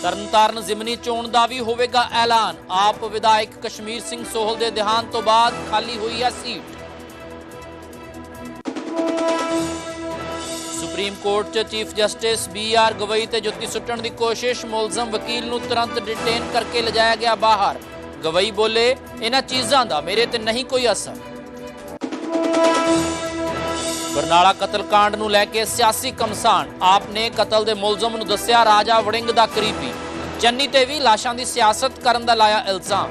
ਤਰਨਤਾਰਨ ਜ਼ਿਮਨੀ ਚੋਣ ਦਾ ਵੀ ਹੋਵੇਗਾ ਐਲਾਨ। ਆਪ ਵਿਧਾਇਕ ਕਸ਼ਮੀਰ ਸਿੰਘ ਸੋਹਲ ਦੇ ਦੇਹਾਂਤ ਤੋਂ ਬਾਅਦ ਖਾਲੀ ਹੋਈ ਹੈ ਸੀਟ। ਸੁਪਰੀਮ ਕੋਰਟ 'ਚ ਚੀਫ ਜਸਟਿਸ BR ਗਵਈ ਤੇ ਜੁੱਤੀ ਸੁੱਟਣ ਦੀ ਕੋਸ਼ਿਸ਼। ਮੁਲਜ਼ਮ ਵਕੀਲ ਨੂੰ ਤੁਰੰਤ ਡਿਟੇਨ ਕਰਕੇ ਲਿਜਾਇਆ ਗਿਆ ਬਾਹਰ। ਗਵਈ ਬੋਲੇ, ਇਹਨਾਂ ਚੀਜ਼ਾਂ ਦਾ ਮੇਰੇ ਤੇ ਨਹੀਂ ਕੋਈ ਅਸਰ। ਬਰਨਾਲਾ ਕਤਲकांड ਨੂੰ ਲੈ ਕੇ ਸਿਆਸੀ ਘਮਸਾਨ। ਆਪ ਨੇ ਕਤਲ ਦੇ ਮੁਲਜ਼ਮ ਨੂੰ ਦੱਸਿਆ ਰਾਜਾ ਵੜਿੰਗ ਦਾ ਕਰੀਬੀ। ਚੰਨੀ ਤੇ ਵੀ ਲਾਸ਼ਾਂ ਦੀ ਸਿਆਸਤ ਕਰਨ ਦਾ ਲਾਇਆ ਇਲਜ਼ਾਮ।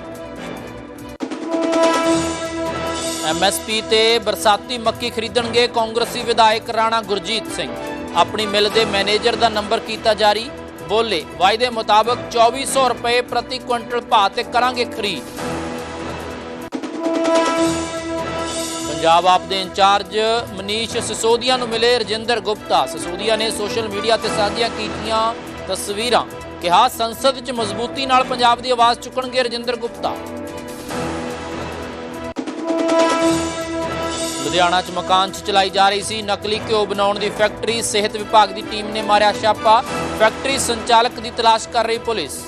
MSP ਤੇ ਬਰਸਾਤੀ ਮੱਕੀ ਖਰੀਦਣਗੇ ਕਾਂਗਰਸੀ ਵਿਧਾਇਕ ਰਾਣਾ ਗੁਰਜੀਤ ਸਿੰਘ। ਆਪਣੀ ਮਿਲ ਦੇ ਮੈਨੇਜਰ ਦਾ ਨੰਬਰ ਕੀਤਾ ਜਾਰੀ। ਬੋਲੇ, ਵਾਅਦੇ ਮੁਤਾਬਕ 2400 ਰੁਪਏ ਪ੍ਰਤੀ ਕੁਇੰਟਲ ਭਾਅ ਤੇ ਕਰਾਂਗੇ ਖਰੀਦ। ਪੰਜਾਬ ਆਪ ਦੇ ਇੰਚਾਰਜ ਮਨੀਸ਼ ਸਿਸੋਦੀਆ ਨੂੰ ਮਿਲੇ ਰਜਿੰਦਰ ਗੁਪਤਾ। ਸਿਸੋਦੀਆ ਨੇ ਸੋਸ਼ਲ ਮੀਡੀਆ ਤੇ ਸਾਂਝੀਆਂ ਕੀਤੀਆਂ ਤਸਵੀਰਾਂ। ਕਿਹਾ, ਸੰਸਦ 'ਚ ਮਜ਼ਬੂਤੀ ਨਾਲ ਪੰਜਾਬ ਦੀ ਆਵਾਜ਼ ਚੁੱਕਣਗੇ ਰਜਿੰਦਰ ਗੁਪਤਾ। ਲੁਧਿਆਣਾ 'ਚ ਮਕਾਨ 'ਚ ਚਲਾਈ ਜਾ ਰਹੀ ਸੀ ਨਕਲੀ ਘਿਓ ਬਣਾਉਣ ਦੀ ਫੈਕਟਰੀ। ਸਿਹਤ ਵਿਭਾਗ ਦੀ ਟੀਮ ਨੇ ਮਾਰਿਆ ਛਾਪਾ। ਫੈਕਟਰੀ ਸੰਚਾਲਕ ਦੀ ਤਲਾਸ਼ ਕਰ ਰਹੀ ਪੁਲਿਸ।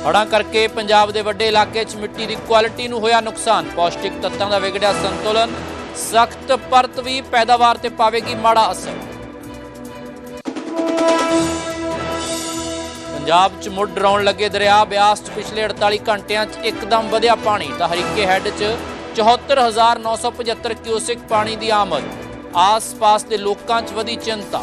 ਹੜ੍ਹਾਂ ਕਰਕੇ ਪੰਜਾਬ ਦੇ ਵੱਡੇ ਇਲਾਕੇ 'ਚ ਮਿੱਟੀ ਦੀ ਕੁਆਲਿਟੀ ਨੂੰ ਹੋਇਆ ਨੁਕਸਾਨ। ਪੌਸ਼ਟਿਕ ਤੱਤਾਂ ਦਾ ਵਿਗੜਿਆ ਸੰਤੁਲਨ। ਸਖਤ ਪਰਤ ਵੀ ਪੈਦਾਵਾਰ ਤੇ ਪਾਵੇਗੀ ਮਾੜਾ ਅਸਰ। ਪੰਜਾਬ 'ਚ ਮੁੜ ਡਰਾਉਣ ਲੱਗੇ ਦਰਿਆ। ਬਿਆਸ 'ਚ ਪਿਛਲੇ 48 ਘੰਟਿਆਂ 'ਚ ਇੱਕਦਮ ਵਧਿਆ ਪਾਣੀ। ਤਾਂ ਹਰੀਕੇ ਹੈੱਡ 'ਚ 74,975 ਕਿਊਸਿਕ ਪਾਣੀ ਦੀ ਆਮਦ। ਆਸ-ਪਾਸ ਦੇ ਲੋਕਾਂ 'ਚ ਵਧੀ ਚਿੰਤਾ।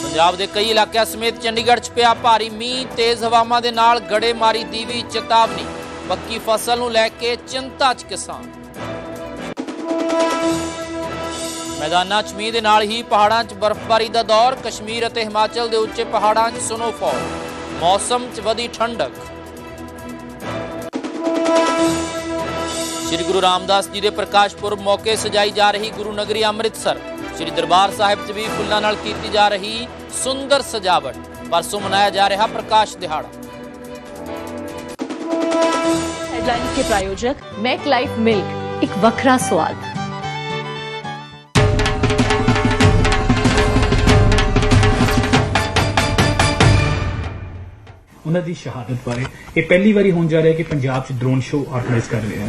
ਪੰਜਾਬ ਦੇ ਕਈ ਇਲਾਕਿਆਂ ਸਮੇਤ ਚੰਡੀਗੜ੍ਹ 'ਚ ਪਿਆ ਭਾਰੀ ਮੀਂਹ। ਤੇਜ਼ ਹਵਾਵਾਂ ਦੇ ਨਾਲ ਗੜੇਮਾਰੀ ਦੀ ਵੀ ਚੇਤਾਵਨੀ। ਪੱਕੀ ਫਸਲ ਨੂੰ ਲੈ ਕੇ ਚਿੰਤਾ 'ਚ ਕਿਸਾਨ। ਮੈਦਾਨਾਂ 'ਚ ਮੀਂਹ ਦੇ ਨਾਲ ਹੀ ਪਹਾੜਾਂ 'ਚ ਬਰਫ਼ਬਾਰੀ ਦਾ ਦੌਰ। ਕਸ਼ਮੀਰ ਅਤੇ ਹਿਮਾਚਲ ਦੇ ਉੱਚੇ ਪਹਾੜਾਂ 'ਚ ਸਨੋਫਾਲ। ਮੌਸਮ 'ਚ ਵਧੀ ਠੰਡਕ। ਸ਼੍ਰੀ ਗੁਰੂ ਰਾਮਦਾਸ ਜੀ ਦੇ ਪ੍ਰਕਾਸ਼ ਪੁਰਬ ਮੌਕੇ ਸਜਾਈ ਜਾ ਰਹੀ ਗੁਰੂ ਨਗਰੀ ਅੰਮ੍ਰਿਤਸਰ। ਸ਼੍ਰੀ ਦਰਬਾਰ ਸਾਹਿਬ 'ਚ ਵੀ ਫੁੱਲਾਂ ਨਾਲ ਕੀਤੀ ਜਾ ਰਹੀ ਸੁੰਦਰ ਸਜਾਵਟ। ਪਰਸੋਂ ਮਨਾਇਆ ਜਾ ਰਿਹਾ ਪ੍ਰਕਾਸ਼ ਦਿਹਾੜਾ। हेडलाइंस के प्रायोजक मैक लाइफ मिल्क, एक वखरा स्वाद। ਉਹਨਾਂ ਦੀ ਸ਼ਹਾਦਤ ਬਾਰੇ ਇਹ ਪਹਿਲੀ ਵਾਰੀ ਹੋਣ ਜਾ ਰਿਹਾ ਕਿ ਪੰਜਾਬ 'ਚ ਡਰੋਨ ਸ਼ੋਅ ਆਰਗੇਨਾਈਜ਼ ਕਰ ਰਹੇ ਆ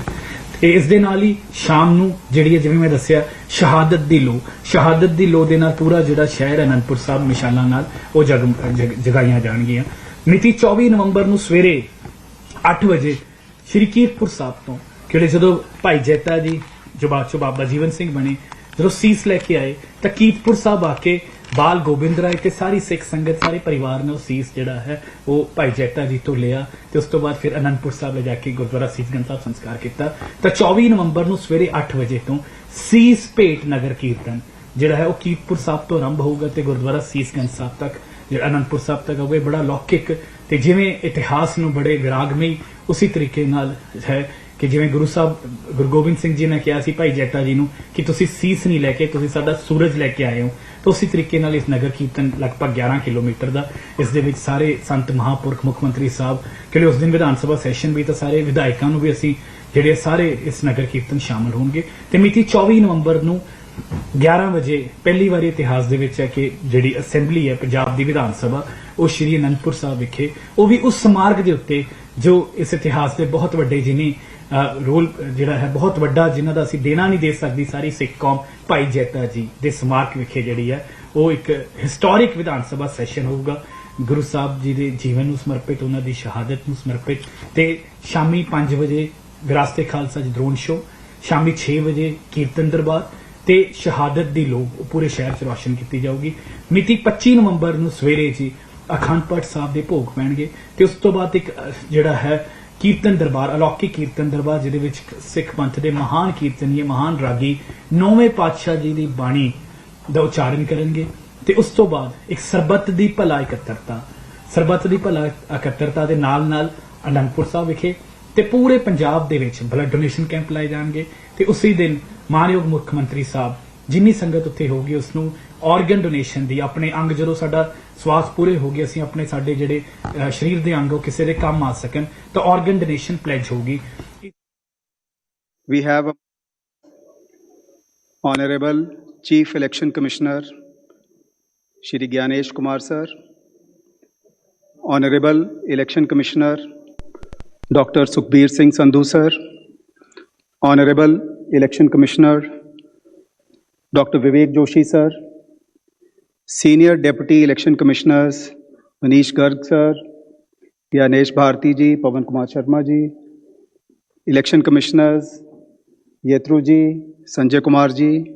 ਤੇ ਇਸ ਦੇ ਨਾਲ ਹੀ ਸ਼ਾਮ ਨੂੰ ਜਿਹੜੀ ਹੈ ਜਿਵੇਂ ਮੈਂ ਦੱਸਿਆ ਸ਼ਹਾਦਤ ਦੀ ਲੋ ਦੇ ਨਾਲ ਪੂਰਾ ਜਿਹੜਾ ਸ਼ਹਿਰ ਅਨੰਦਪੁਰ ਸਾਹਿਬ ਮਿਸਾਲਾਂ ਨਾਲ ਉਹ ਜਗਾਈਆਂ ਜਾਣਗੀਆਂ। ਮਿਤੀ 24 ਨਵੰਬਰ ਨੂੰ ਸਵੇਰੇ 8 ਵਜੇ ਸ਼੍ਰੀ ਕੀਰਤਪੁਰ ਸਾਹਿਬ ਤੋਂ ਕਿਹੜੇ ਜਦੋਂ ਭਾਈ ਜੈਤਾ ਜੀ ਜੋ ਬਾਅਦ ਚੋਂ ਬਾਬਾ ਜੀਵਨ ਸਿੰਘ ਬਣੇ ਜਦੋਂ ਸੀਸ ਲੈ ਕੇ ਆਏ ਤਾਂ ਕੀਰਤਪੁਰ ਸਾਹਿਬ ਆ ਕੇ ਬਾਲ ਗੋਬਿੰਦ ਰਾਏ ਤੇ ਸਾਰੀ ਸਿੱਖ ਸੰਗਤ ਸਾਰੇ ਪਰਿਵਾਰ ਨੇ ਉਹ ਸੀਸ ਜਿਹੜਾ ਹੈ ਉਹ ਭਾਈ ਜੈਤਾ ਜੀ ਤੋਂ ਲਿਆ ਤੇ ਉਸ ਤੋਂ ਬਾਅਦ ਫਿਰ ਅਨੰਦਪੁਰ ਸਾਹਿਬ ਲੈ ਜਾ ਕੇ ਗੁਰਦੁਆਰਾ ਸੀਸਗੰਜ ਸਾਹਿਬ ਸੰਸਕਾਰ ਕੀਤਾ। ਤਾਂ 24 ਨਵੰਬਰ ਨੂੰ ਸਵੇਰੇ 8 ਵਜੇ ਤੋਂ ਸੀਸ ਭੇਟ ਨਗਰ ਕੀਰਤਨ ਜਿਹੜਾ ਹੈ ਉਹ ਕੀਰਤਪੁਰ ਸਾਹਿਬ ਤੋਂ ਆਰੰਭ ਹੋਊਗਾ ਤੇ ਗੁਰਦੁਆਰਾ ਸੀਸਗੰਜ ਸਾਹਿਬ ਤੱਕ ਜਿਹੜਾ ਅਨੰਦਪੁਰ ਸਾਹਿਬ ਤੱਕ ਹੋਵੇ। ਬੜਾ ਲੌਕਿਕ ਤੇ ਜਿਵੇਂ ਇਤਿਹਾਸ ਨੂੰ ਬੜੇ ਵਿਰਾਗਮਈ ਉਸੇ ਤਰੀਕੇ ਨਾਲ ਹੈ ਕਿ ਜਿਵੇਂ ਗੁਰੂ ਗੋਬਿੰਦ ਸਿੰਘ ਜੀ ਨੇ ਕਿਹਾ ਸੀ ਭਾਈ ਜੈਤਾ ਜੀ ਨੂੰ ਕਿ ਤੁਸੀਂ ਸੀਸ ਨਹੀਂ ਲੈ ਕੇ ਤੁਸੀਂ ਸਾਡਾ ਸੂਰਜ ਲੈ ਕੇ ਆਏ ਹੋ। ਤਾਂ ਉਸੇ ਤਰੀਕੇ ਨਾਲ ਇਸ ਨਗਰ ਕੀਰਤਨ ਲਗਭਗ 11 ਕਿਲੋਮੀਟਰ ਦਾ ਇਸ ਦੇ ਵਿੱਚ ਸਾਰੇ ਸੰਤ ਮਹਾਂਪੁਰਖ ਮੁੱਖ ਮੰਤਰੀ ਸਾਹਿਬ ਕਿਉਂਕਿ ਉਸ ਦਿਨ ਵਿਧਾਨ ਸਭਾ ਸੈਸ਼ਨ ਵੀ ਤਾਂ ਸਾਰੇ ਵਿਧਾਇਕਾਂ ਨੂੰ ਵੀ ਅਸੀਂ ਜਿਹੜੇ ਸਾਰੇ ਇਸ ਨਗਰ ਕੀਰਤਨ ਸ਼ਾਮਲ ਹੋਣਗੇ। ਤੇ ਮਿਤੀ 24 ਨਵੰਬਰ ਨੂੰ 11 ਵਜੇ ਪਹਿਲੀ ਵਾਰੀ ਇਤਿਹਾਸ ਦੇ ਵਿੱਚ ਹੈ ਕਿ ਜਿਹੜੀ ਅਸੈਂਬਲੀ ਹੈ ਪੰਜਾਬ ਦੀ ਵਿਧਾਨ ਸਭਾ ਉਹ ਸ਼੍ਰੀ ਅਨੰਦਪੁਰ ਸਾਹਿਬ ਵਿਖੇ ਉਹ ਵੀ ਉਸ ਸਮਾਰਕ ਦੇ ਉੱਤੇ ਜੋ ਇਸ ਇਤਿਹਾਸ ਦੇ ਬਹੁਤ ਵੱਡੇ ਜਿਹਨੇ ਰੋਲ ਜਿਹੜਾ ਹੈ ਬਹੁਤ ਵੱਡਾ ਜਿਨ੍ਹਾਂ ਦਾ ਅਸੀਂ ਦੇਣਾ ਨਹੀਂ ਦੇ ਸਕਦੀ ਸਾਰੀ ਸਿੱਖ ਕੌਮ ਭਾਈ ਜੈਤਾ ਜੀ ਦੇ ਸਮਾਰਕ ਵਿਖੇ ਜਿਹੜੀ ਹੈ ਉਹ ਇੱਕ ਹਿਸਟੋਰਿਕ ਵਿਧਾਨ ਸਭਾ ਸੈਸ਼ਨ ਹੋਊਗਾ ਗੁਰੂ ਸਾਹਿਬ ਜੀ ਦੇ ਜੀਵਨ ਨੂੰ ਸਮਰਪਿਤ ਉਹਨਾਂ ਦੀ ਸ਼ਹਾਦਤ ਨੂੰ ਸਮਰਪਿਤ। ਤੇ ਸ਼ਾਮੀ 5 ਵਜੇ ਵਿਰਾਸਤ-ਏ ਖਾਲਸਾ ਚ ਡਰੋਨ ਸ਼ੋਅ, ਸ਼ਾਮੀ 6 ਵਜੇ ਕੀਰਤਨ ਦਰਬਾਰ ਤੇ ਸ਼ਹਾਦਤ ਦੀ ਲੋ ਪੂਰੇ ਸ਼ਹਿਰ 'ਚ ਰੋਸ਼ਨ ਕੀਤੀ ਜਾਊਗੀ। ਮਿਤੀ 25 ਨਵੰਬਰ ਨੂੰ ਸਵੇਰੇ ਜੀ ਅਖੰਡ ਪਾਠ ਸਾਹਿਬ ਦੇ ਭੋਗ ਪੈਣਗੇ ਤੇ ਉਸ ਤੋਂ ਬਾਅਦ ਇੱਕ ਜਿਹੜਾ ਹੈ ਕੀਰਤਨ ਦਰਬਾਰ ਅਲੌਕਿਕ ਕੀਰਤਨ ਦਰਬਾਰ ਜਿਹਦੇ ਵਿੱਚ ਸਿੱਖ ਪੰਥ ਦੇ ਮਹਾਨ ਕੀਰਤਨੀਏ ਮਹਾਨ ਰਾਗੀ 9ਵੇਂ ਪਾਤਸ਼ਾਹ ਜੀ ਦੀ ਬਾਣੀ ਦਾ ਉਚਾਰਨ ਕਰਨਗੇ। ਤੇ ਉਸ ਤੋਂ ਬਾਅਦ ਇੱਕ ਸਰਬੱਤ ਦੀ ਭਲਾ ਇਕੱਤਰਤਾ ਦੇ ਨਾਲ ਅਨੰਦਪੁਰ ਸਾਹਿਬ ਵਿਖੇ ਤੇ ਪੂਰੇ ਪੰਜਾਬ ਦੇ ਵਿੱਚ ਬਲੱਡ ਡੋਨੇਸ਼ਨ ਕੈਂਪ ਲਾਏ ਜਾਣਗੇ। ਤੇ ਉਸੇ ਦਿਨ ਮਾਨਯੋਗ ਮੁੱਖ ਮੰਤਰੀ ਸਾਹਿਬ ਜਿੰਨੀ ਸੰਗਤ ਉੱਥੇ ਹੋਊਗੀ ਉਸ ਨੂੰ ਆਰਗਨ ਡੋਨੇਸ਼ਨ ਦੀ ਆਪਣੇ ਅੰਗ ਜਦੋਂ ਸਾਡਾ ਸਵਾਸ ਪੂਰੇ ਹੋ ਗਏ ਅਸੀਂ ਆਪਣੇ ਸਾਡੇ ਜਿਹੜੇ ਸਰੀਰ ਦੇ ਅੰਗ ਉਹ ਕਿਸੇ ਦੇ ਕੰਮ ਆ ਸਕਣ ਤਾਂ ਆਰਗਨ ਡੋਨੇਸ਼ਨ ਪਲੇਜ ਹੋਊਗੀ। We have Honorable Chief Election Commissioner Shri Gyanesh Kumar Sir, Honorable Election Commissioner Dr. Sukhbir Singh Sandhu Sir, Honorable Election Commissioner Dr. Vivek Joshi Sir, Senior Deputy Election Commissioners Manish Garg Sir, Gyanesh Bharti Ji, Pawan Kumar Sharma Ji, Election Commissioners Yetru Ji, Sanjay Kumar Ji,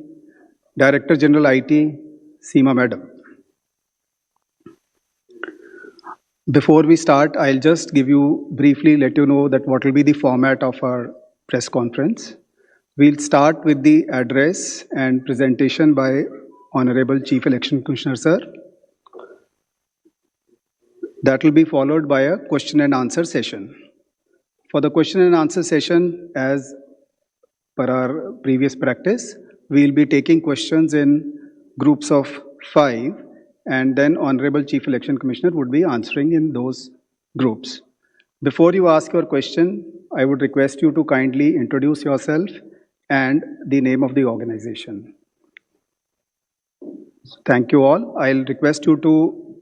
Director General IT, Seema Madam. Before we start, I'll just let you know that what will be the format of our press conference. We'll start with the address and presentation by Honorable Chief Election Commissioner Sir. That will be followed by a question and answer session. For the question and answer session, as per our previous practice, we'll be taking questions in groups of 5, and then Honorable Chief Election Commissioner would be answering in those groups. Before you ask your question, I would request you to kindly introduce yourself and the name of the organization. Thank you all. I'll request you to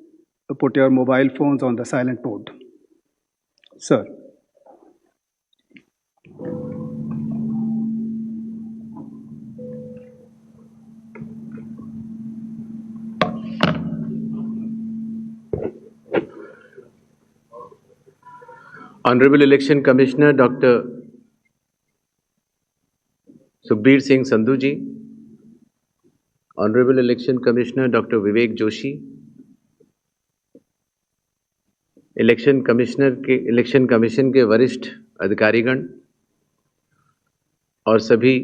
put your mobile phones on the silent mode. Sir. Honorable Election Commissioner Dr. Sukhbir Singh Sandhu Ji, Honorable Election Commissioner Dr. Vivek Joshi, election commission के वरिष्ठ अधिकारीगण और सभी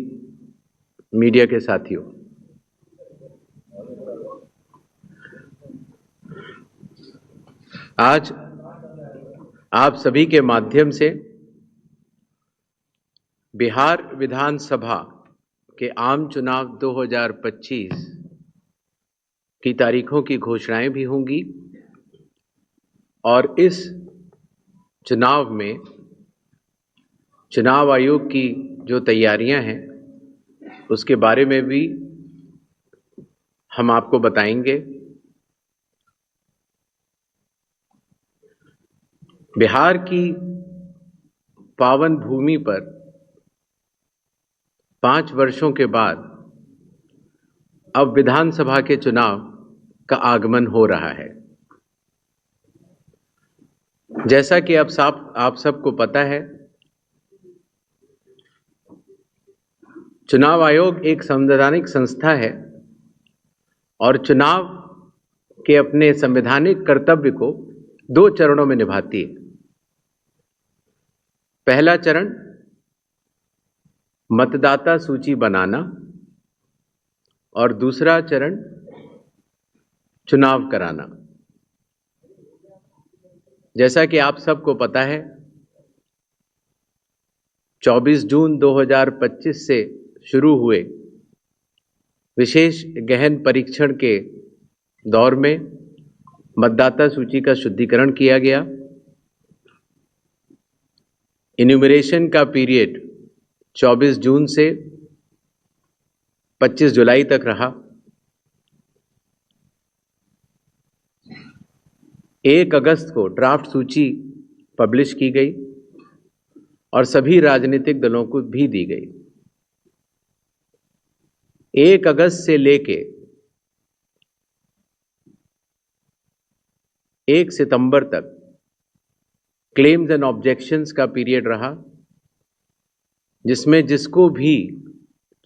media के साथियों, आज आप सभी के माध्यम से बिहार विधानसभा के आम चुनाव 2025 की तारीखों की घोषणाएं भी होंगी और इस चुनाव में चुनाव आयोग की जो तैयारियां हैं उसके बारे में भी हम आपको बताएंगे। बिहार की पावन भूमि पर 5 वर्षों के बाद अब विधानसभा के चुनाव का आगमन हो रहा है। जैसा कि आप सबको पता है, चुनाव आयोग एक संवैधानिक संस्था है और चुनाव के अपने संवैधानिक कर्तव्य को 2 चरणों में निभाती है। पहला चरण मतदाता सूची बनाना और दूसरा चरण चुनाव कराना। जैसा कि आप सबको पता है, 24 जून 2025 से शुरू हुए विशेष गहन परीक्षण के दौर में मतदाता सूची का शुद्धिकरण किया गया। इन्यूमरेशन का पीरियड 24 जून से 25 जुलाई तक रहा। 1 अगस्त को ड्राफ्ट सूची पब्लिश की गई और सभी राजनीतिक दलों को भी दी गई। 1 अगस्त से लेके 1 सितंबर तक क्लेम्स एंड ऑब्जेक्शंस का पीरियड रहा, जिसमें जिसको भी,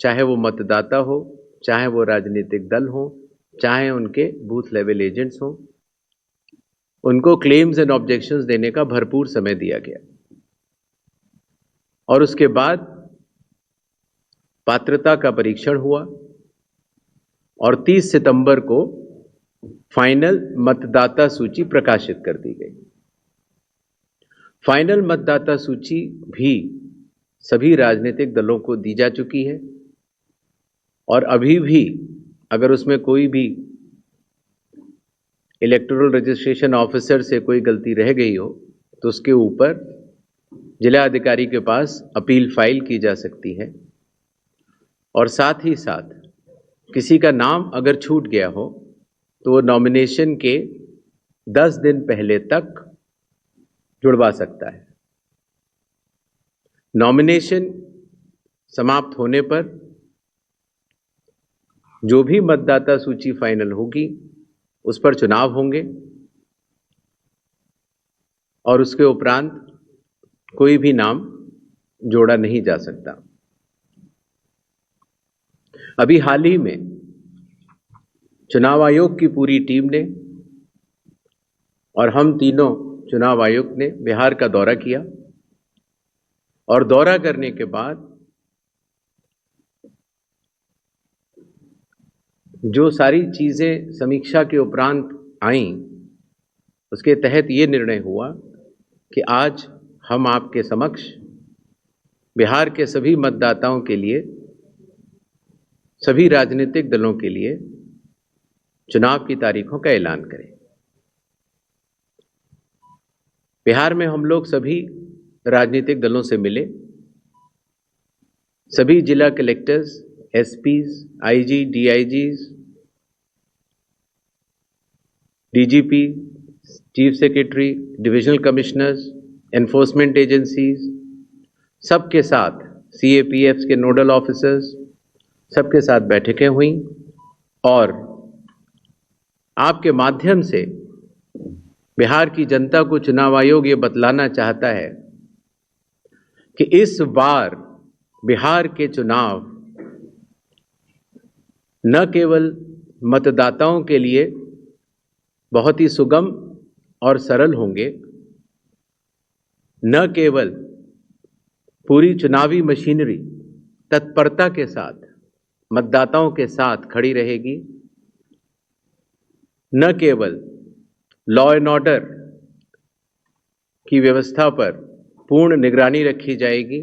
चाहे वो मतदाता हो, चाहे वो राजनीतिक दल हो, चाहे उनके बूथ लेवल एजेंट्स हो, उनको क्लेम्स एंड ऑब्जेक्शंस देने का भरपूर समय दिया गया। और उसके बाद पात्रता का परीक्षण हुआ और 30 सितंबर को फाइनल मतदाता सूची प्रकाशित कर दी गई। फाइनल मतदाता सूची भी सभी राजनीतिक दलों को दी जा चुकी है और अभी भी अगर उसमें कोई भी इलेक्टोरल रजिस्ट्रेशन ऑफिसर से कोई गलती रह गई हो तो उसके ऊपर जिला अधिकारी के पास अपील फाइल की जा सकती है। और साथ ही साथ किसी का नाम अगर छूट गया हो तो वो नॉमिनेशन के 10 दिन पहले तक जुड़वा सकता है। नॉमिनेशन समाप्त होने पर जो भी मतदाता सूची फाइनल होगी उस पर चुनाव होंगे और उसके उपरांत कोई भी नाम जोड़ा नहीं जा सकता। अभी हाल ही में चुनाव आयोग की पूरी टीम ने और हम तीनों चुनाव आयुक्त ने बिहार का दौरा किया और दौरा करने के बाद जो सारी चीजें समीक्षा के उपरांत आईं, उसके तहत ये निर्णय हुआ कि आज हम आपके समक्ष बिहार के सभी मतदाताओं के लिए, सभी राजनीतिक दलों के लिए चुनाव की तारीखों का ऐलान करें। बिहार में हम लोग सभी राजनीतिक दलों से मिले, सभी जिला collectors, SPs, IGs, DIGs, DGP, chief secretary, divisional commissioners, enforcement agencies, सबके साथ सीएपीएफ के नोडल ऑफिसर्स, सबके साथ बैठकें हुई और आपके माध्यम से बिहार की जनता को चुनाव आयोग ये बतलाना चाहता है कि इस बार बिहार के चुनाव न केवल मतदाताओं के लिए बहुत ही सुगम और सरल होंगे, न केवल पूरी चुनावी मशीनरी तत्परता के साथ मतदाताओं के साथ खड़ी रहेगी, न केवल लॉ एंड ऑर्डर की व्यवस्था पर पूर्ण निगरानी रखी जाएगी,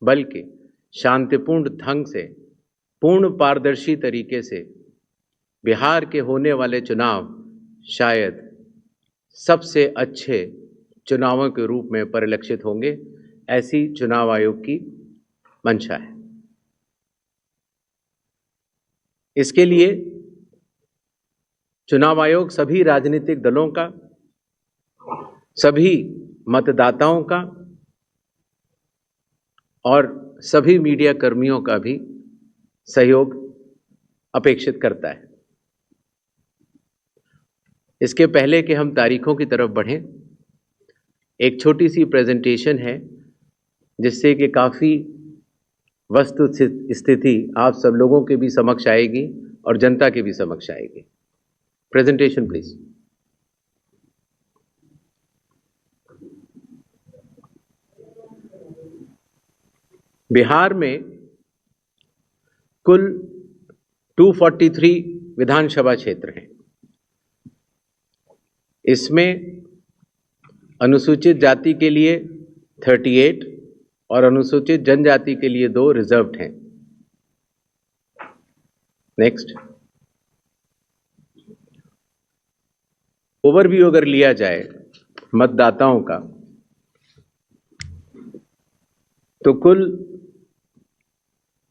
बल्कि शांतिपूर्ण ढंग से, पूर्ण पारदर्शी तरीके से बिहार के होने वाले चुनाव शायद सबसे अच्छे चुनावों के रूप में परिलक्षित होंगे, ऐसी चुनाव आयोग की मंशा है। इसके लिए चुनाव आयोग सभी राजनीतिक दलों का, सभी मतदाताओं का और सभी मीडिया कर्मियों का भी सहयोग अपेक्षित करता है। इसके पहले कि हम तारीखों की तरफ बढ़ें, एक छोटी सी प्रेजेंटेशन है जिससे कि काफ़ी वस्तु स्थिति आप सब लोगों के भी समक्ष आएगी और जनता के भी समक्ष आएगी। Presentation please. बिहार में कुल 243 विधानसभा क्षेत्र हैं। इसमें अनुसूचित जाति के लिए 38 और अनुसूचित जनजाति के लिए 2 रिजर्व्ड हैं। नेक्स्ट। ओवरव्यू अगर लिया जाए मतदाताओं का, तो कुल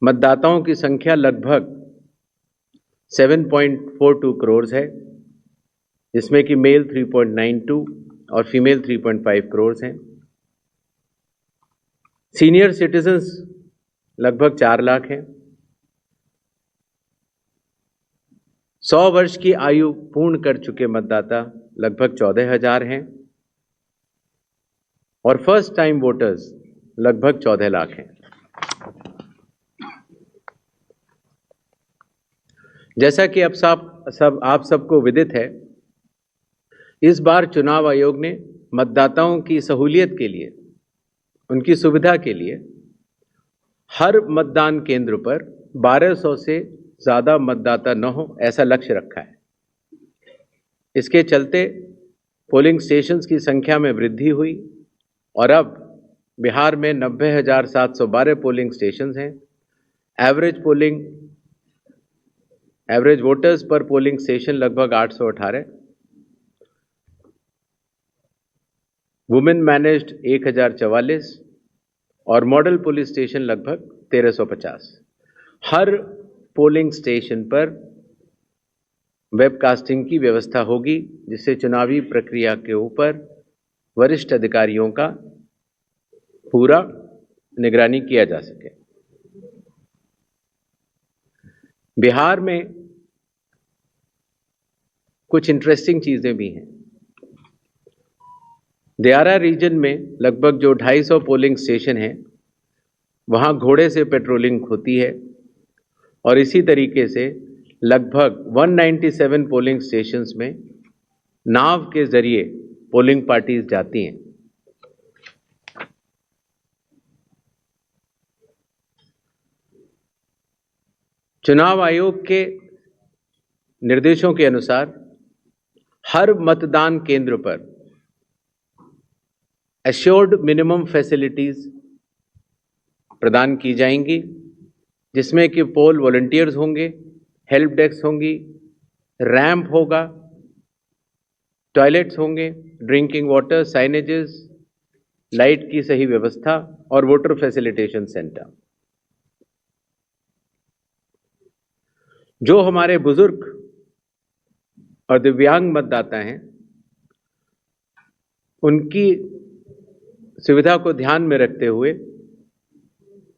मतदाताओं की संख्या लगभग 7.42 करोड़ है, जिसमें कि मेल 3.92 और फीमेल 3.5 करोड़ हैं। सीनियर सिटीजन्स लगभग 4 लाख हैं। 100 वर्ष की आयु पूर्ण कर चुके मतदाता लगभग 14,000 हैं और फर्स्ट टाइम वोटर्स लगभग 14 लाख हैं। जैसा कि अब आप सबको विदित है, इस बार चुनाव आयोग ने मतदाताओं की सहूलियत के लिए, उनकी सुविधा के लिए हर मतदान केंद्र पर 1200 से ज़्यादा मतदाता न हो, ऐसा लक्ष्य रखा है। इसके चलते पोलिंग स्टेशंस की संख्या में वृद्धि हुई और अब बिहार में 90,712 पोलिंग स्टेशंस हैं। एवरेज वोटर्स पर पोलिंग स्टेशन लगभग 818। वुमेन मैनेज्ड 1044 और मॉडल पुलिस स्टेशन लगभग 1350। हर पोलिंग स्टेशन पर वेबकास्टिंग की व्यवस्था होगी, जिससे चुनावी प्रक्रिया के ऊपर वरिष्ठ अधिकारियों का पूरा निगरानी किया जा सके। बिहार में कुछ इंटरेस्टिंग चीजें भी हैं। दियारा रीजन में लगभग जो 250 पोलिंग स्टेशन हैं, वहां घोड़े से पेट्रोलिंग होती है और इसी तरीके से लगभग 197 पोलिंग स्टेशंस में नाव के जरिए पोलिंग पार्टीज जाती हैं। चुनाव आयोग के निर्देशों के अनुसार हर मतदान केंद्र पर एश्योर्ड मिनिमम फैसिलिटीज प्रदान की जाएंगी, जिसमें कि पोल वॉलंटियर्स होंगे, हेल्प डेस्क होंगी, रैंप होगा, टॉयलेट्स होंगे, ड्रिंकिंग वाटर, साइनेजेस, लाइट की सही व्यवस्था और वोटर फैसिलिटेशन सेंटर। जो हमारे बुजुर्ग और दिव्यांग मतदाता हैं, उनकी सुविधा को ध्यान में रखते हुए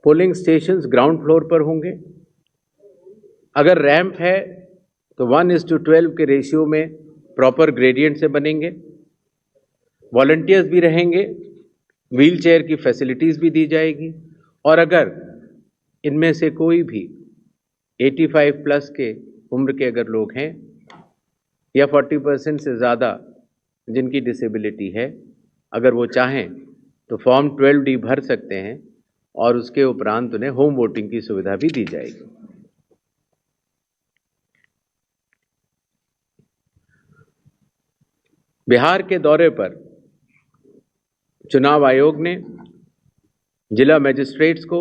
पोलिंग स्टेशंस ग्राउंड फ्लोर पर होंगे। अगर रैंप है तो 1:12 के रेशियो में प्रॉपर ग्रेडियंट से बनेंगे। वॉलंटियर्स भी रहेंगे, व्हील चेयर की फैसिलिटीज भी दी जाएगी और अगर इनमें से कोई भी 85 प्लस के उम्र के अगर लोग हैं या 40% से ज़्यादा जिनकी डिसेबिलिटी है, अगर वो चाहें तो फॉर्म 12D भर सकते हैं और उसके उपरांत उन्हें होम वोटिंग की सुविधा भी दी जाएगी। बिहार के दौरे पर चुनाव आयोग ने जिला मजिस्ट्रेट्स को,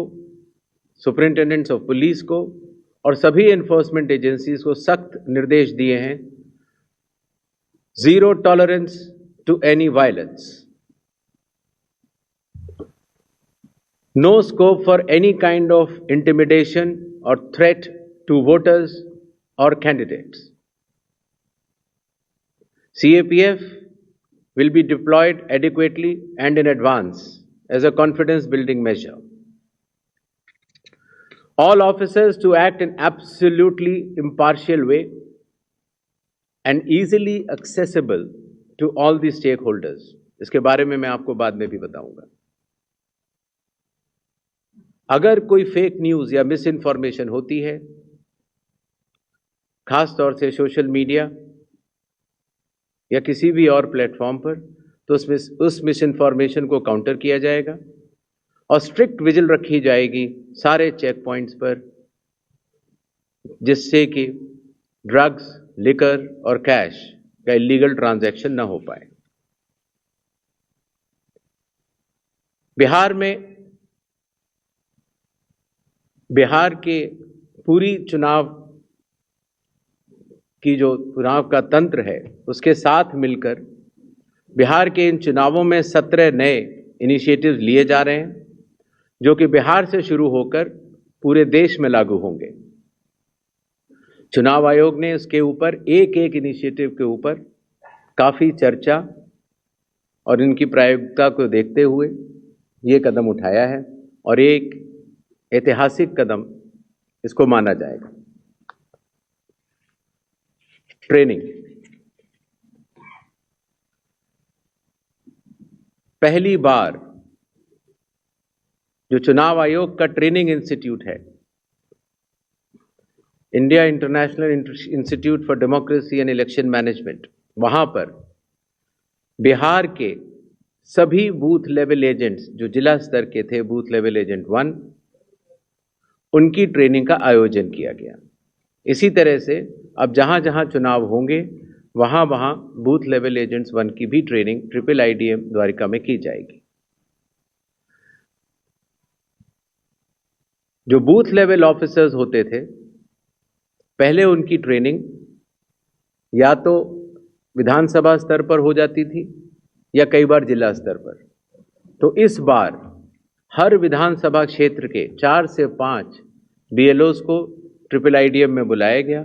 सुपरिंटेंडेंट्स ऑफ पुलिस को और सभी एनफोर्समेंट एजेंसीज को सख्त निर्देश दिए हैं, zero tolerance to any violence, no scope for any kind of intimidation or threat to voters or candidates. CAPF will be deployed adequately and in advance as a confidence building measure. All officers to act in absolutely impartial way and easily accessible to all the stakeholders. इसके बारे में मैं आपको बाद में भी बताऊंगा। अगर कोई फेक न्यूज़ या मिस इन्फॉर्मेशन होती है, खास तौर से सोशल मीडिया या किसी भी और प्लेटफॉर्म पर, तो उसमें उस मिस इन्फॉर्मेशन को काउंटर किया जाएगा और स्ट्रिक्ट विजिल रखी जाएगी सारे चेक पॉइंट्स पर, जिससे कि ड्रग्स, लिकर और कैश का इलीगल ट्रांजैक्शन ना हो पाए। बिहार के पूरी चुनाव की जो चुनाव का तंत्र है, उसके साथ मिलकर बिहार के इन चुनावों में 17 नए इनिशिएटिव्स लिए जा रहे हैं, जो कि बिहार से शुरू होकर पूरे देश में लागू होंगे। चुनाव आयोग ने इसके ऊपर एक एक इनिशिएटिव के ऊपर काफ़ी चर्चा और इनकी प्रायोगिकता को देखते हुए ये कदम उठाया है और एक ऐतिहासिक कदम इसको माना जाएगा। ट्रेनिंग, पहली बार जो चुनाव आयोग का ट्रेनिंग इंस्टीट्यूट है, India international institute for democracy and election management, वहां पर बिहार के सभी बूथ लेवल एजेंट्स जो जिला स्तर के थे, बूथ लेवल एजेंट 1, उनकी ट्रेनिंग का आयोजन किया गया। इसी तरह से अब जहां जहां चुनाव होंगे वहां वहां बूथ लेवल एजेंट्स 1 की भी ट्रेनिंग IIIDM द्वारिका में की जाएगी। जो बूथ लेवल ऑफिसर्स होते थे, पहले उनकी ट्रेनिंग या तो विधानसभा स्तर पर हो जाती थी या कई बार जिला स्तर पर। तो इस बार हर विधानसभा क्षेत्र के 4 से 5 BLOs को ट्रिपल आईडीएम में बुलाया गया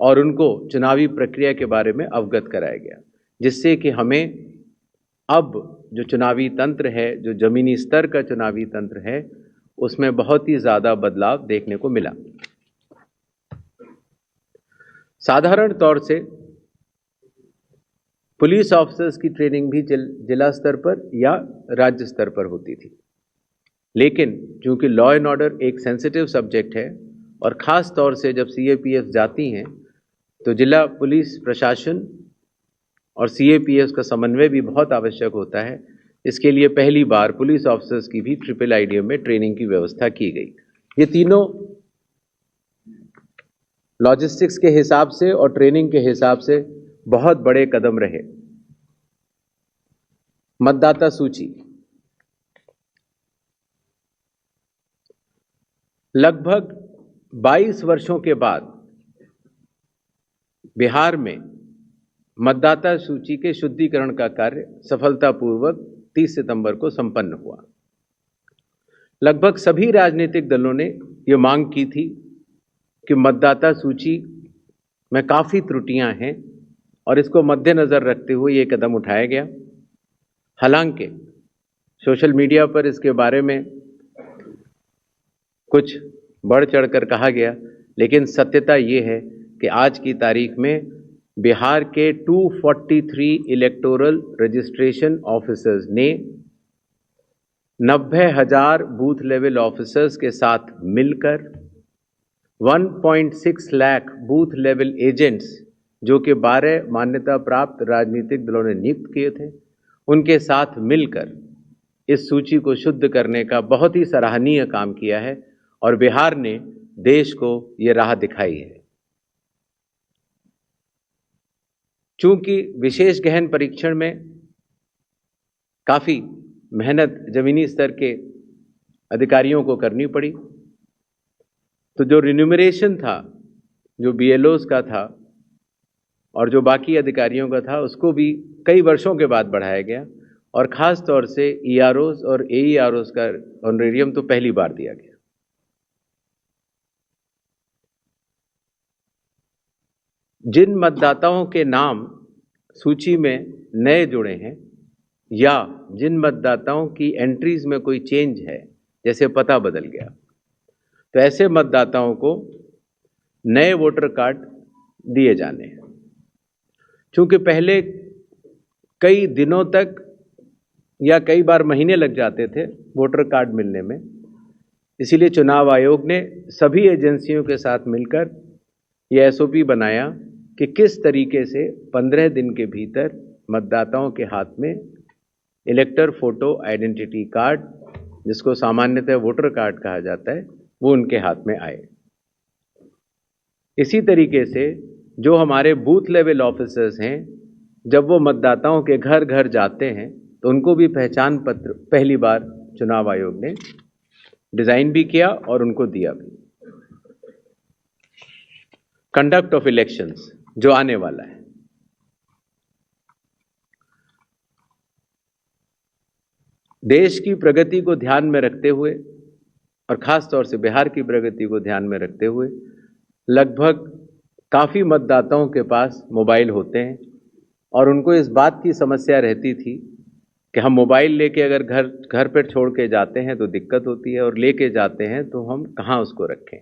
और उनको चुनावी प्रक्रिया के बारे में अवगत कराया गया, जिससे कि हमें अब जो चुनावी तंत्र है, जो जमीनी स्तर का चुनावी तंत्र है, उसमें बहुत ही ज़्यादा बदलाव देखने को मिला। साधारण तौर से पुलिस ऑफिसर्स की ट्रेनिंग भी जिला स्तर पर या राज्य स्तर पर होती थी, लेकिन चूंकि लॉ एंड ऑर्डर एक सेंसिटिव सब्जेक्ट है और ख़ास तौर से जब सीएपीएफ जाती हैं तो जिला पुलिस प्रशासन और सीएपीएफ का समन्वय भी बहुत आवश्यक होता है। इसके लिए पहली बार पुलिस ऑफिसर्स की भी ट्रिपल आईडीएम में ट्रेनिंग की व्यवस्था की गई। ये तीनों लॉजिस्टिक्स के हिसाब से और ट्रेनिंग के हिसाब से बहुत बड़े कदम रहे। मतदाता सूची लगभग 22 वर्षों के बाद बिहार में मतदाता सूची के शुद्धिकरण का कार्य सफलतापूर्वक 30 सितंबर को संपन्न हुआ। लगभग सभी राजनीतिक दलों ने ये मांग की थी कि मतदाता सूची में काफ़ी त्रुटियां हैं और इसको मद्देनज़र रखते हुए ये कदम उठाया गया। हालांकि सोशल मीडिया पर इसके बारे में कुछ बढ़ चढ़कर कहा गया, लेकिन सत्यता ये है कि आज की तारीख में बिहार के 243 इलेक्टोरल रजिस्ट्रेशन ऑफिसर्स ने 90,000 बूथ लेवल ऑफिसर्स के साथ मिलकर 1.6 लाख बूथ लेवल एजेंट्स, जो कि 12 मान्यता प्राप्त राजनीतिक दलों ने नियुक्त किए थे, उनके साथ मिलकर इस सूची को शुद्ध करने का बहुत ही सराहनीय काम किया है और बिहार ने देश को ये राह दिखाई है। चूंकि विशेष गहन परीक्षण में काफ़ी मेहनत जमीनी स्तर के अधिकारियों को करनी पड़ी, तो जो रिन्यूमरेशन था, जो बीएलओज का था और जो बाकी अधिकारियों का था, उसको भी कई वर्षों के बाद बढ़ाया गया और ख़ास तौर से ईआरओज और एईआरओज का ऑनरेरियम तो पहली बार दिया गया। जिन मतदाताओं के नाम सूची में नए जुड़े हैं या जिन मतदाताओं की एंट्रीज में कोई चेंज है, जैसे पता बदल गया, तो ऐसे मतदाताओं को नए वोटर कार्ड दिए जाने हैं। चूंकि पहले कई दिनों तक या कई बार महीने लग जाते थे वोटर कार्ड मिलने में, इसीलिए चुनाव आयोग ने सभी एजेंसियों के साथ मिलकर यह एसओपी बनाया कि किस तरीके से 15 दिन के भीतर मतदाताओं के हाथ में इलेक्टर फोटो आइडेंटिटी कार्ड, जिसको सामान्यतः वोटर कार्ड कहा जाता है, वो उनके हाथ में आए। इसी तरीके से जो हमारे बूथ लेवल ऑफिसर्स हैं, जब वो मतदाताओं के घर घर जाते हैं तो उनको भी पहचान पत्र पहली बार चुनाव आयोग ने डिज़ाइन भी किया और उनको दिया भी। कंडक्ट ऑफ इलेक्शंस जो आने वाला है, देश की प्रगति को ध्यान में रखते हुए और ख़ास तौर से बिहार की प्रगति को ध्यान में रखते हुए लगभग काफ़ी मतदाताओं के पास मोबाइल होते हैं और उनको इस बात की समस्या रहती थी कि हम मोबाइल लेके अगर घर पर छोड़ के जाते हैं तो दिक्कत होती है और लेके जाते हैं तो हम कहाँ उसको रखें,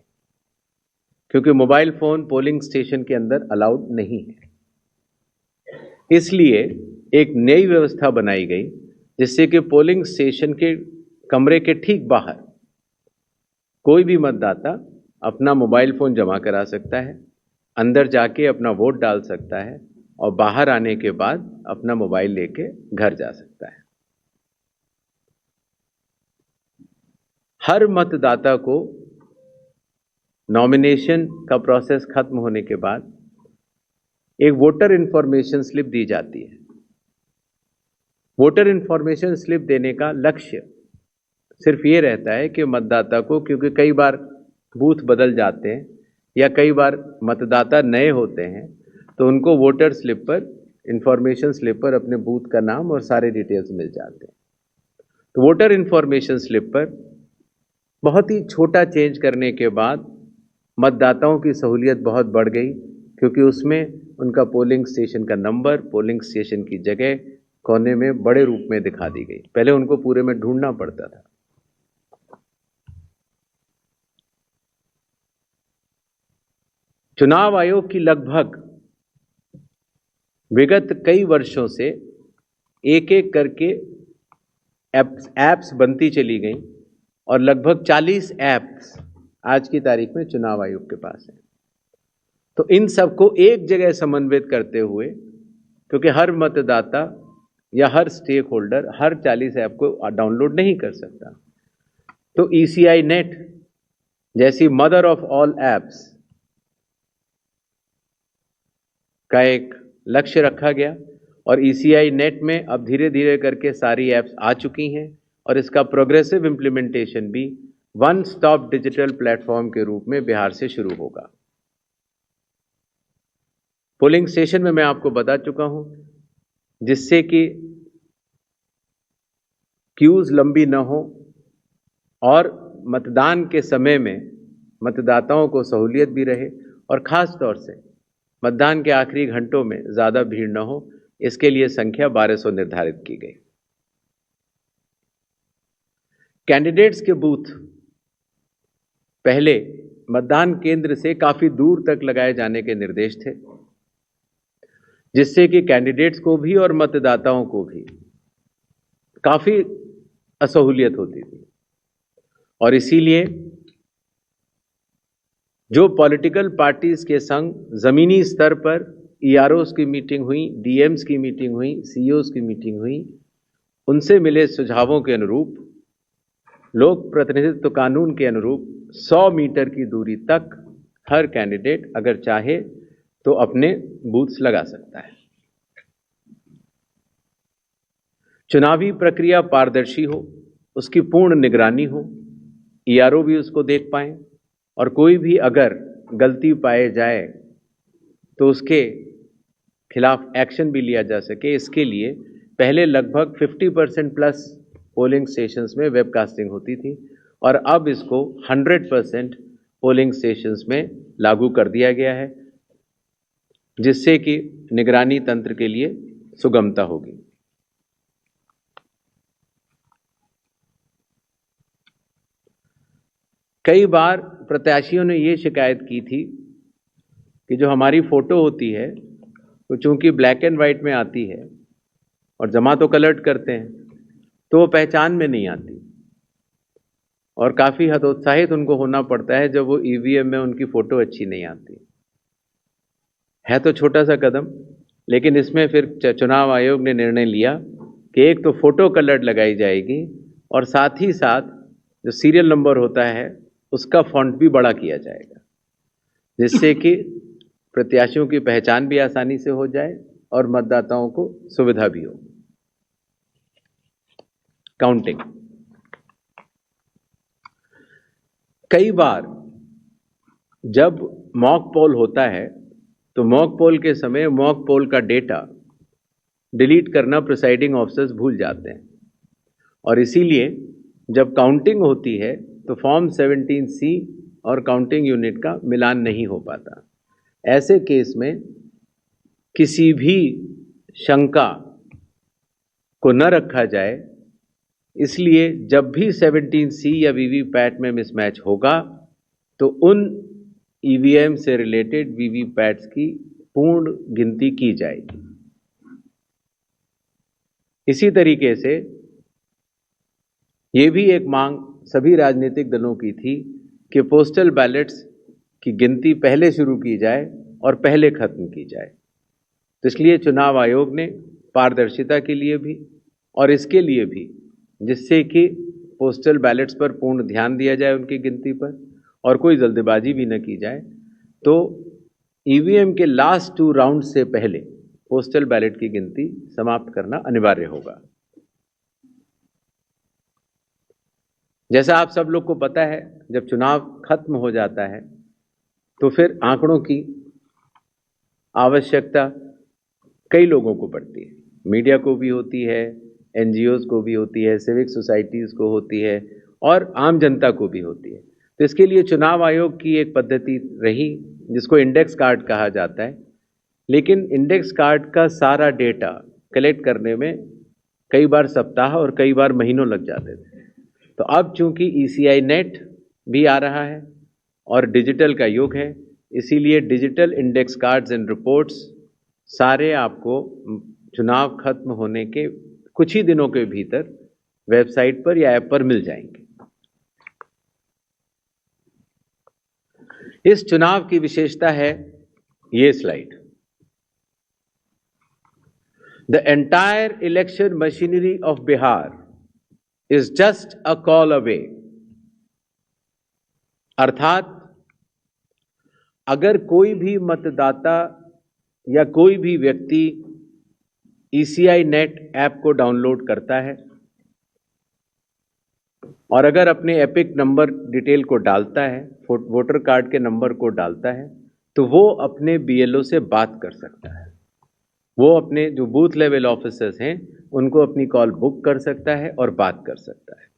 क्योंकि मोबाइल फ़ोन पोलिंग स्टेशन के अंदर अलाउड नहीं है। इसलिए एक नई व्यवस्था बनाई गई जिससे कि पोलिंग स्टेशन के कमरे के ठीक बाहर कोई भी मतदाता अपना मोबाइल फ़ोन जमा करा सकता है, अंदर जाके अपना वोट डाल सकता है और बाहर आने के बाद अपना मोबाइल लेके घर जा सकता है। हर मतदाता को नॉमिनेशन का प्रोसेस खत्म होने के बाद एक वोटर इन्फॉर्मेशन स्लिप दी जाती है। वोटर इन्फॉर्मेशन स्लिप देने का लक्ष्य सिर्फ ये रहता है कि मतदाता को, क्योंकि कई बार बूथ बदल जाते हैं या कई बार मतदाता नए होते हैं, तो उनको वोटर स्लिप पर, इन्फॉर्मेशन स्लिप पर अपने बूथ का नाम और सारे डिटेल्स मिल जाते हैं। तो वोटर इन्फॉर्मेशन स्लिप पर बहुत ही छोटा चेंज करने के बाद मतदाताओं की सहूलियत बहुत बढ़ गई, क्योंकि उसमें उनका पोलिंग स्टेशन का नंबर, पोलिंग स्टेशन की जगह कोने में बड़े रूप में दिखा दी गई। पहले उनको पूरे में ढूंढना पड़ता था। चुनाव आयोग की लगभग विगत कई वर्षों से एक एक करके एप्स बनती चली गई और लगभग 40 एप्स आज की तारीख में चुनाव आयोग के पास है। तो इन सबको एक जगह समन्वित करते हुए, क्योंकि हर मतदाता या हर स्टेक होल्डर हर 40 ऐप को डाउनलोड नहीं कर सकता, तो ECI नेट जैसी मदर ऑफ ऑल एप्स का एक लक्ष्य रखा गया और ECI नेट में अब धीरे धीरे करके सारी एप्स आ चुकी हैं और इसका प्रोग्रेसिव इम्प्लीमेंटेशन भी वन स्टॉप डिजिटल प्लेटफॉर्म के रूप में बिहार से शुरू होगा। पोलिंग स्टेशन में मैं आपको बता चुका हूं, जिससे कि क्यूज लंबी न हो और मतदान के समय में मतदाताओं को सहूलियत भी रहे और खास तौर से मतदान के आखिरी घंटों में ज़्यादा भीड़ न हो, इसके लिए संख्या 1200 निर्धारित की गई। कैंडिडेट्स के बूथ पहले मतदान केंद्र से काफ़ी दूर तक लगाए जाने के निर्देश थे, जिससे कि कैंडिडेट्स को भी और मतदाताओं को भी काफ़ी असहूलियत होती थी। और इसीलिए जो पॉलिटिकल पार्टीज के संग ज़मीनी स्तर पर EROs की मीटिंग हुई, DMs की मीटिंग हुई, CEOs की मीटिंग हुई, उनसे मिले सुझावों के अनुरूप लोक प्रतिनिधित्व कानून के अनुरूप 100 मीटर की दूरी तक हर कैंडिडेट अगर चाहे तो अपने बूथ्स लगा सकता है। चुनावी प्रक्रिया पारदर्शी हो, उसकी पूर्ण निगरानी हो, ERO भी उसको देख पाए और कोई भी अगर गलती पाए जाए तो उसके खिलाफ एक्शन भी लिया जा सके। इसके लिए पहले लगभग 50% प्लस पोलिंग स्टेशंस में वेबकास्टिंग होती थी और अब इसको 100% पोलिंग स्टेशंस में लागू कर दिया गया है, जिससे कि निगरानी तंत्र के लिए सुगमता होगी। कई बार प्रत्याशियों ने ये शिकायत की थी कि जो हमारी फ़ोटो होती है वो चूंकि ब्लैक एंड वाइट में आती है और जमा तो कलर्ड करते हैं तो वो पहचान में नहीं आती और काफ़ी हतोत्साहित उनको होना पड़ता है जब वो EVM में उनकी फ़ोटो अच्छी नहीं आती है। तो छोटा सा कदम, लेकिन इसमें फिर चुनाव आयोग ने निर्णय लिया कि एक तो फ़ोटो कलर्ड लगाई जाएगी और साथ ही साथ जो सीरियल नंबर होता है उसका फॉन्ट भी बड़ा किया जाएगा, जिससे कि प्रत्याशियों की पहचान भी आसानी से हो जाए और मतदाताओं को सुविधा भी हो। काउंटिंग, कई बार जब मॉक पोल होता है तो मॉक पोल के समय मॉक पोल का डेटा डिलीट करना प्रिसाइडिंग ऑफिसर्स भूल जाते हैं और इसीलिए जब काउंटिंग होती है तो फॉर्म 17C और काउंटिंग यूनिट का मिलान नहीं हो पाता। ऐसे केस में किसी भी शंका को न रखा जाए, इसलिए जब भी 17C या वीवीपैट में मिसमैच होगा तो उन EVM से रिलेटेड वीवीपैट्स की पूर्ण गिनती की जाएगी। इसी तरीके से ये भी एक मांग सभी राजनीतिक दलों की थी कि पोस्टल बैलेट्स की गिनती पहले शुरू की जाए और पहले खत्म की जाए। तो इसलिए चुनाव आयोग ने पारदर्शिता के लिए भी और इसके लिए भी, जिससे कि पोस्टल बैलेट्स पर पूर्ण ध्यान दिया जाए उनकी गिनती पर और कोई जल्दबाजी भी न की जाए, तो EVM के लास्ट 2 राउंड से पहले पोस्टल बैलेट की गिनती समाप्त करना अनिवार्य होगा। जैसा आप सब लोग को पता है, जब चुनाव खत्म हो जाता है तो फिर आंकड़ों की आवश्यकता कई लोगों को पड़ती है। मीडिया को भी होती है, NGOs को भी होती है, सिविक सोसाइटीज़ को होती है और आम जनता को भी होती है। तो इसके लिए चुनाव आयोग की एक पद्धति रही जिसको इंडेक्स कार्ड कहा जाता है, लेकिन इंडेक्स कार्ड का सारा डेटा कलेक्ट करने में कई बार सप्ताह और कई बार महीनों लग जाते थे। तो अब चूंकि ECI नेट भी आ रहा है और डिजिटल का युग है, इसीलिए digital index cards and reports सारे आपको चुनाव खत्म होने के कुछ ही दिनों के भीतर वेबसाइट पर या ऐप पर मिल जाएंगे। इस चुनाव की विशेषता है ये slide. The entire election machinery of Bihar is just a call away. अर्थात अगर कोई भी मतदाता या कोई भी व्यक्ति ECI नेट ऐप को डाउनलोड करता है और अगर अपने एपिक नंबर डिटेल को डालता है, वोटर कार्ड के नंबर को डालता है, तो वो अपने BLO से बात कर सकता है। वो अपने जो बूथ लेवल ऑफिसर्स हैं उनको अपनी कॉल बुक कर सकता है और बात कर सकता है।